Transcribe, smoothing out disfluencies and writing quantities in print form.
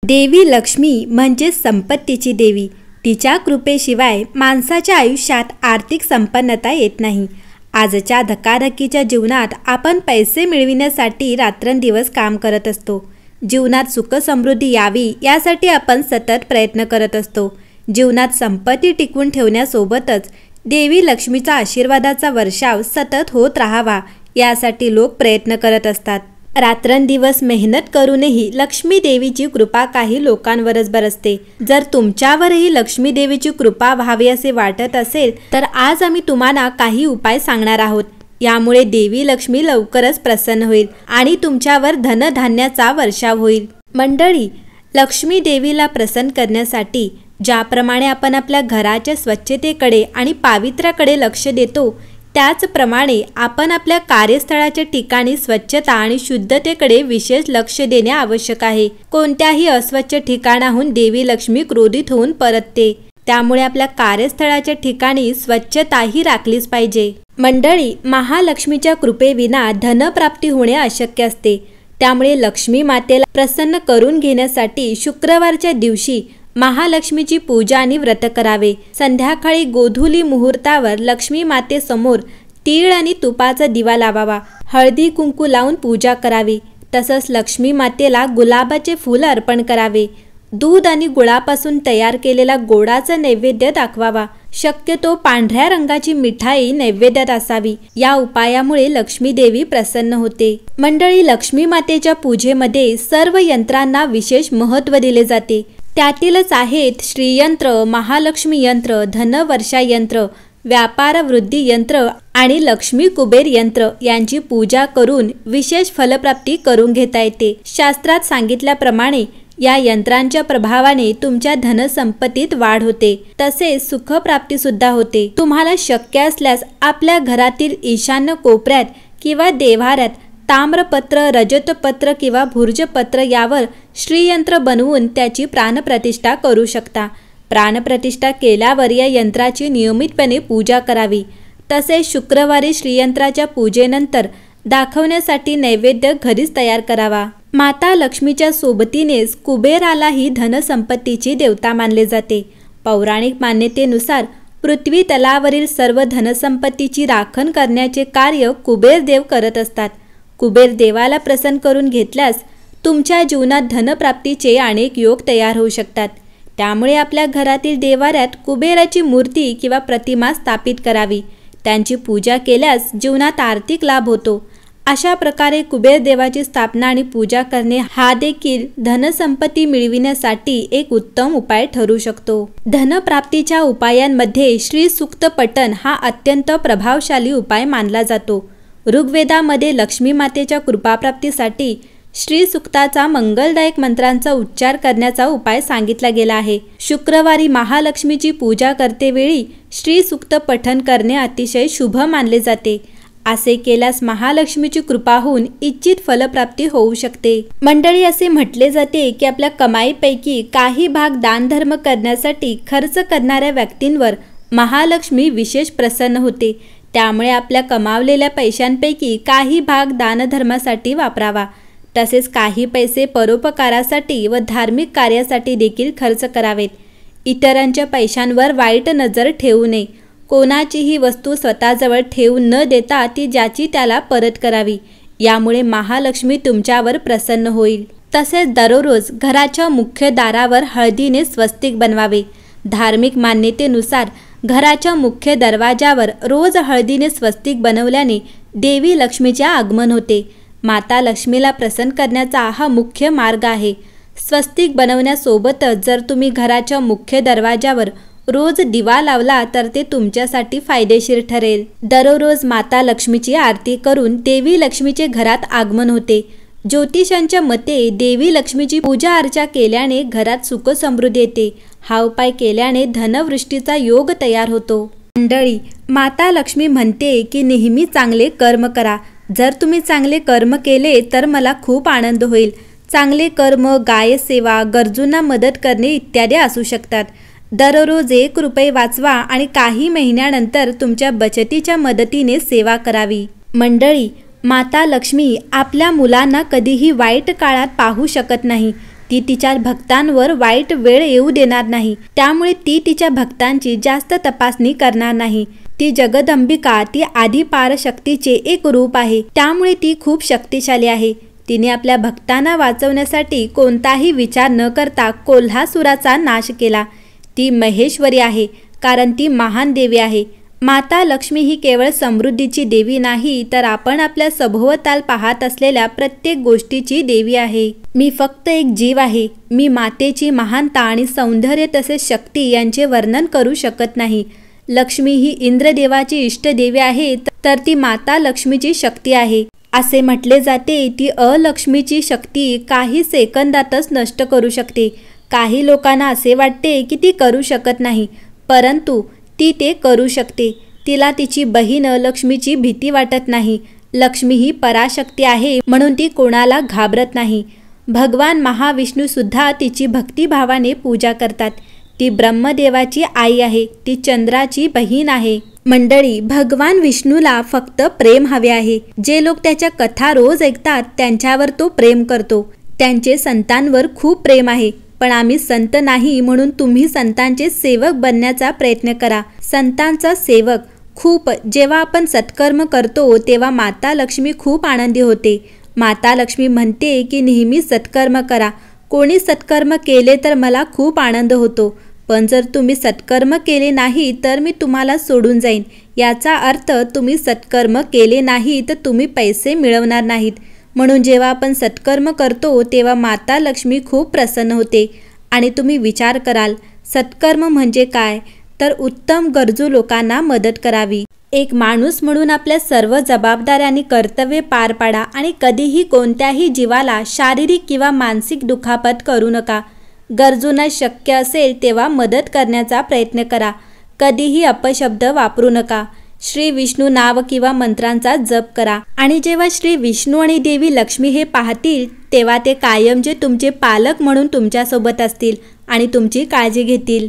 देवी लक्ष्मी म्हणजे संपत्तीची देवी. तिच्या कृपेशिवाय माणसाच्या आयुष्यात आर्थिक संपन्नता येत नाही. आजच्या धकाधकीच्या जीवनात आपण पैसे मिळविण्यासाठी रात्रंदिवस काम करत असतो. जीवनात सुख समृद्धी यावी यासाठी आपण सतत प्रयत्न करत असतो. जीवनात संपत्ती टिकवून ठेवण्यासोबतच देवी लक्ष्मीचा आशीर्वादाचा वर्षाव सतत होत राहावा यासाठी लोक प्रयत्न करत असतात. रात्रंदिवस मेहनत करूनही लक्ष्मी देवीची कृपा काही लोकांवरच बरसते. जर तुमच्यावरही लक्ष्मी देवीची कृपा व्हावी असे वाटत असेल तर आज आम्ही तुम्हाला काही उपाय सांगणार आहोत. यामुळे देवी लक्ष्मी लवकरच प्रसन्न होईल आणि तुमच्यावर धनधान्याचा वर्षाव होईल. मंडळी, लक्ष्मी देवीला प्रसन्न करण्यासाठी ज्याप्रमाणे आपण आपल्या घराच्या स्वच्छतेकडे आणि पावित्र्याकडे लक्ष देतो, त्याचप्रमाणे आपण आपल्या कार्यस्थळाच्या ठिकाणी स्वच्छता आणि शुद्धतेकडे विशेष लक्ष देणे आवश्यक आहे. कोणत्याही अस्वच्छ ठिकाणाहून देवी लक्ष्मी क्रोधित होऊन परतते. त्यामुळे आपल्या कार्यस्थळाच्या ठिकाणी स्वच्छताही राखलीच पाहिजे. मंडळी, महालक्ष्मीच्या कृपेविना धनप्राप्ती होणे अशक्य असते. त्यामुळे लक्ष्मी मातेला प्रसन्न करून घेण्यासाठी शुक्रवारच्या दिवशी महालक्ष्मीची पूजा आणि व्रत करावे. संध्याकाळी गोधुली मुहूर्तावर लक्ष्मी मातेसमोर तीळ आणि तुपाचा दिवा लावावा. हळदी कुंकू लावून पूजा करावी. तसंच लक्ष्मी मातेला गुलाबाचे फूल अर्पण करावे. दूध आणि गुळापासून तयार केलेला गोडाचा नैवेद्य दाखवावा. शक्यतो पांढऱ्या रंगाची मिठाई नैवेद्यात असावी. या उपायामुळे लक्ष्मी देवी प्रसन्न होते. मंडळी, लक्ष्मी मातेच्या पूजेमध्ये सर्व यंत्रांना विशेष महत्त्व दिले जाते. त्यातीलच आहेत श्रीयंत्र, महालक्ष्मी यंत्र, धनवर्षा यंत्र, व्यापार वृद्धी यंत्र आणि लक्ष्मी कुबेर यंत्र. यांची पूजा करून विशेष फलप्राप्ती करून घेता येते. शास्त्रात सांगितल्याप्रमाणे या यंत्रांच्या प्रभावाने तुमच्या धनसंपत्तीत वाढ होते. तसेच सुखप्राप्ती सुद्धा होते. तुम्हाला शक्य असल्यास आपल्या घरातील ईशान्य कोपऱ्यात किंवा देव्हाऱ्यात ताम्रपत्र, रजतपत्र किंवा भुर्जपत्र यावर श्रीयंत्र बनवून त्याची प्राणप्रतिष्ठा करू शकता. प्राणप्रतिष्ठा केल्यावर या यंत्राची नियमितपणे पूजा करावी. तसेच शुक्रवारी श्रीयंत्राच्या पूजेनंतर दाखवण्यासाठी नैवेद्य घरीच तयार करावा. माता लक्ष्मीच्या सोबतीनेच कुबेरालाही धनसंपत्तीची देवता मानले जाते. पौराणिक मान्यतेनुसार पृथ्वी तलावरील सर्व धनसंपत्तीची राखण करण्याचे कार्य कुबेर देव करत असतात. कुबेर देवाला प्रसन्न करून घेतल्यास तुमच्या जीवनात धनप्राप्तीचे अनेक योग तयार होऊ शकतात. त्यामुळे आपल्या घरातील देवाऱ्यात कुबेराची मूर्ती किंवा प्रतिमा स्थापित करावी. त्यांची पूजा केल्यास जीवनात आर्थिक लाभ होतो. अशा प्रकारे कुबेर देवाची स्थापना आणि पूजा करणे हा देखील धनसंपत्ती मिळविण्यासाठी एक उत्तम उपाय ठरू शकतो. धनप्राप्तीच्या उपायांमध्ये श्री सूक्त पठण हा अत्यंत प्रभावशाली उपाय मानला जातो. ऋग्वेदामध्ये लक्ष्मी मातेच्या कृपाप्राप्तीसाठी श्री सूक्ताचा मंगलदायक मंत्रांचा उच्चार करण्याचा उपाय सांगितला गेला आहे. शुक्रवारी महालक्ष्मीची पूजा करतेवेळी श्री सूक्त पठण करणे अतिशय शुभ मानले जाते. असे केल्यास महालक्ष्मीची कृपा होऊन इच्छित फलप्राप्ती होऊ शकते. मंडळी, असे म्हटले जाते की आपल्या कमाईपैकी काही भाग दानधर्म करण्यासाठी खर्च करणाऱ्या व्यक्तींवर महालक्ष्मी विशेष प्रसन्न होते. त्यामुळे आपल्या कमावलेल्या पैशांपैकी काही भाग दानधर्मासाठी वापरावा. तसेच काही पैसे परोपकारासाठी व धार्मिक कार्यासाठी देखील खर्च करावेत. इतरांच्या पैशांवर वाईट नजर ठेवू नये. कोणाचीही वस्तू स्वतःजवळ ठेवून न देता ती ज्याची त्याला परत करावी. यामुळे महालक्ष्मी तुमच्यावर प्रसन्न होईल. तसेच दररोज घराच्या मुख्य दारावर हळदीने स्वस्तिक बनवावे. धार्मिक मान्यतेनुसार घराच्या मुख्य दरवाजावर रोज हळदीने स्वस्तिक बनवल्याने देवी लक्ष्मीचे आगमन होते. माता लक्ष्मीला प्रसन्न करण्याचा हा मुख्य मार्ग आहे. स्वस्तिक बनवण्यासोबतच जर तुम्ही घराच्या मुख्य दरवाजावर रोज दिवा लावला तर ते तुमच्यासाठी फायदेशीर ठरेल. दररोज माता लक्ष्मीची आरती करून देवी लक्ष्मीचे घरात आगमन होते. ज्योतिषांच्या मते देवी लक्ष्मीची पूजा अर्चा केल्याने घरात सुख समृद्धी येते. हा उपाय केल्याने धनवृष्टीचा योग तयार होतो. मंडळी, माता लक्ष्मी म्हणते की नेहमी चांगले कर्म करा. जर तुम्ही चांगले कर्म केले तर मला खूप आनंद होईल. चांगले कर्म, गायसेवा, गरजूंना मदत करणे इत्यादी असू शकतात. दररोज 1 रुपये वाचवा आणि काही महिन्यानंतर तुमच्या बचतीच्या मदतीने सेवा करावी. मंडळी, माता लक्ष्मी आपल्या मुलांना कधीही वाईट काळात पाहू शकत नाही. ती तिच्या भक्तांवर वाईट वेळ येऊ देणार नाही, त्यामुळे ती तिच्या भक्तांची जास्त तपासणी करणार नाही. ती जगदंबिका, ती आदिपार शक्तीचे एक रूप आहे, त्यामुळे ती खूप शक्तिशाली आहे. तिने आपल्या भक्तांना वाचवण्यासाठी कोणताही विचार न करता कोल्हासुराचा नाश केला. ती महेश्वरी आहे, कारण ती महान देवी आहे. माता लक्ष्मी ही केवळ समृद्धीची देवी नाही, तर आपण आपल्या सभोवताल पाहत असलेल्या प्रत्येक गोष्टीची देवी आहे. मी फक्त एक जीव आहे. मी मातेची महानता आणि सौंदर्य तसेच शक्ती यांचे वर्णन करू शकत नाही. लक्ष्मी ही इंद्रदेवाची इष्टदेवी आहे, तर ती माता लक्ष्मीची शक्ती आहे. असे म्हटले जाते, ती अलक्ष्मीची शक्ती काही सेकंदातच नष्ट करू शकते. काही लोकांना असे वाटते की ती करू शकत नाही, परंतु ती ते करू शकते. तिला तिची बहीण लक्ष्मीची भीती वाटत नाही. लक्ष्मी ही पराशक्ती आहे, म्हणून ती कोणाला घाबरत नाही. भगवान महाविष्णू सुद्धा तिची भक्तिभावाने पूजा करतात. ती ब्रह्मदेवाची आई आहे. ती चंद्राची बहीण आहे. मंडळी, भगवान विष्णूला फक्त प्रेम हवे आहे. जे लोक त्याच्या कथा रोज ऐकतात त्यांच्यावर तो प्रेम करतो. त्यांचे संतांवर खूप प्रेम आहे. पण आम्ही संत नाही, म्हणून तुम्ही संतांचे सेवक बनण्याचा प्रयत्न करा. संतांचा सेवक खूप जेव्हा आपण सत्कर्म करतो तेव्हा माता लक्ष्मी खूप आनंदी होते. माता लक्ष्मी म्हणते की नेहमी सत्कर्म करा. कोणी सत्कर्म केले तर मला खूप आनंद होतो, पण जर तुम्ही सत्कर्म केले नाही तर मी तुम्हाला सोडून जाईन. याचा अर्थ तुम्ही सत्कर्म केले नाही तर तुम्ही पैसे मिळवणार नाहीत. म्हणून जेव्हा आपण सत्कर्म करतो तेव्हा माता लक्ष्मी खूप प्रसन्न होते. आणि तुम्ही विचार कराल, सत्कर्म म्हणजे काय? तर उत्तम गरजू लोकांना मदत करावी. एक माणूस म्हणून आपल्या सर्व जबाबदाऱ्या आणि कर्तव्ये पार पाडा आणि कधीही कोणत्याही जीवाला शारीरिक किंवा मानसिक दुखापत करू नका. गरजूंना शक्य असेल तेव्हा मदत करण्याचा प्रयत्न करा. कधीही अपशब्द वापरू नका. श्री विष्णू नाव किंवा मंत्रांचा जप करा. आणि जेव्हा श्री विष्णू आणि देवी लक्ष्मी हे पाहतील तेव्हा ते कायमचे तुमचे पालक म्हणून तुमच्यासोबत असतील आणि तुमची काळजी घेतील.